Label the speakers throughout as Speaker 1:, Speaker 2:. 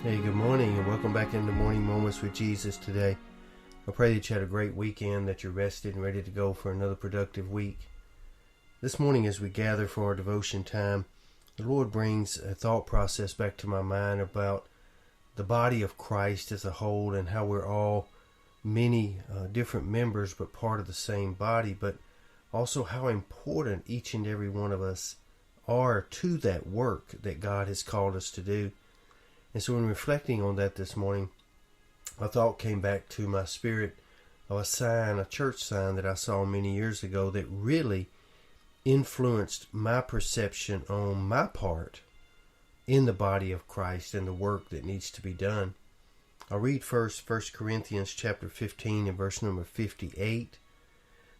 Speaker 1: Hey, good morning, and welcome back into Morning Moments with Jesus today. I pray that you had a great weekend, that you're rested and ready to go for another productive week. This morning, as we gather for our devotion time, the Lord brings a thought process back to my mind about the body of Christ as a whole and how we're all many different members but part of the same body, but also how important each and every one of us are to that work that God has called us to do. And so in reflecting on that this morning, a thought came back to my spirit of a church sign that I saw many years ago that really influenced my perception on my part in the body of Christ and the work that needs to be done. I'll read first 1 Corinthians chapter 15 and verse number 58.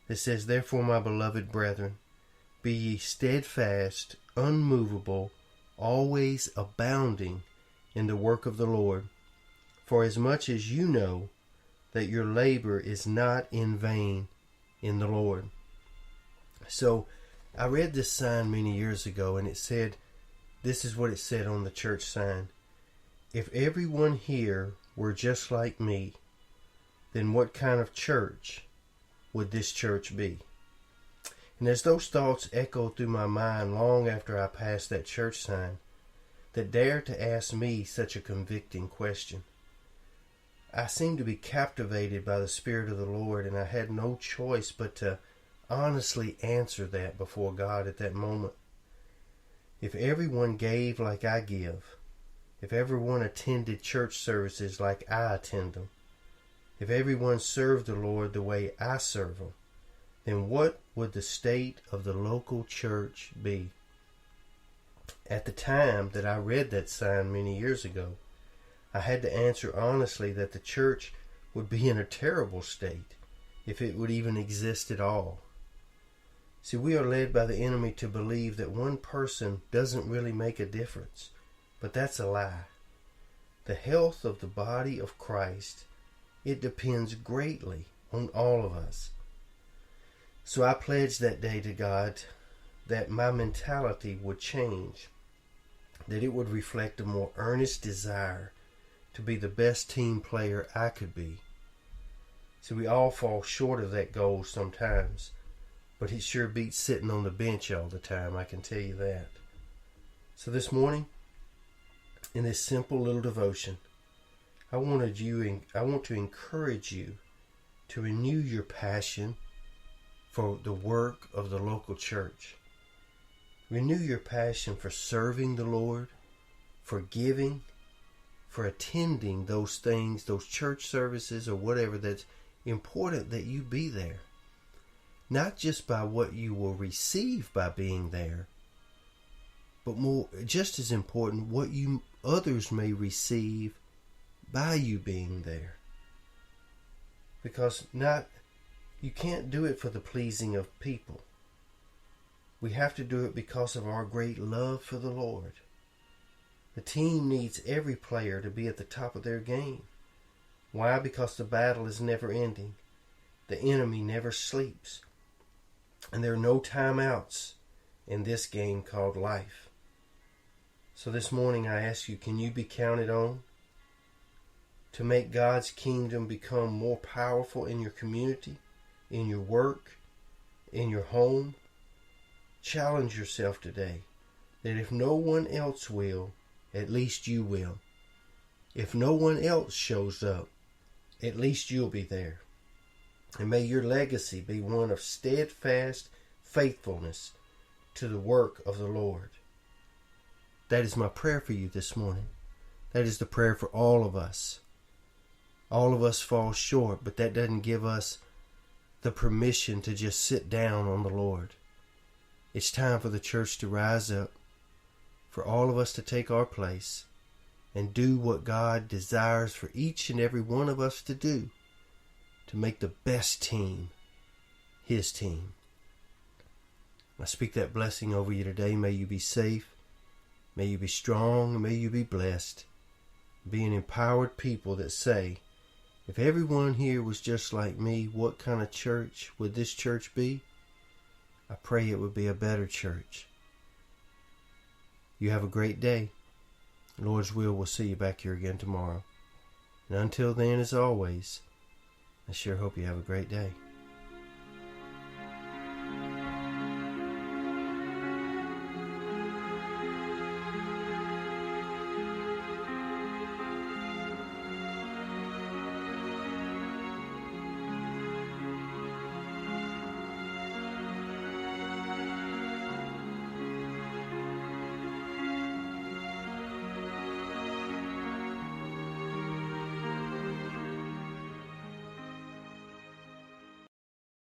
Speaker 1: It says, "Therefore, my beloved brethren, be ye steadfast, unmovable, always abounding in the work of the Lord, for as much as you know that your labor is not in vain in the Lord." So I read this sign many years ago, and it said, this is what it said on the church sign: "If everyone here were just like me, then what kind of church would this church be?" And as those thoughts echoed through my mind long after I passed that church sign, that dared to ask me such a convicting question, I seemed to be captivated by the Spirit of the Lord, and I had no choice but to honestly answer that before God at that moment. If everyone gave like I give, if everyone attended church services like I attend them, if everyone served the Lord the way I serve Him, then what would the state of the local church be? At the time that I read that sign many years ago, I had to answer honestly that the church would be in a terrible state if it would even exist at all. See, we are led by the enemy to believe that one person doesn't really make a difference, but that's a lie. The health of the body of Christ, it depends greatly on all of us. So I pledged that day to God that my mentality would change, that it would reflect a more earnest desire to be the best team player I could be. So we all fall short of that goal sometimes, but it sure beats sitting on the bench all the time, I can tell you that. So this morning, in this simple little devotion, I want to encourage you to renew your passion for the work of the local church. Renew your passion for serving the Lord, for giving, for attending those things, those church services or whatever that's important that you be there. Not just by what you will receive by being there, but more, just as important, what others may receive by you being there. Because you can't do it for the pleasing of people. We have to do it because of our great love for the Lord. The team needs every player to be at the top of their game. Why? Because the battle is never ending. The enemy never sleeps. And there are no timeouts in this game called life. So this morning I ask you, can you be counted on to make God's kingdom become more powerful in your community, in your work, in your home? Challenge yourself today that if no one else will, at least you will. If no one else shows up, at least you'll be there. And may your legacy be one of steadfast faithfulness to the work of the Lord. That is my prayer for you this morning. That is the prayer for all of us. All of us fall short, but that doesn't give us the permission to just sit down on the Lord. It's time for the church to rise up, for all of us to take our place and do what God desires for each and every one of us to do, to make the best team His team. I speak that blessing over you today. May you be safe, may you be strong, and may you be blessed. Be an empowered people that say, if everyone here was just like me, what kind of church would this church be? I pray it would be a better church. You have a great day. Lord's will, we'll see you back here again tomorrow. And until then, as always, I sure hope you have a great day.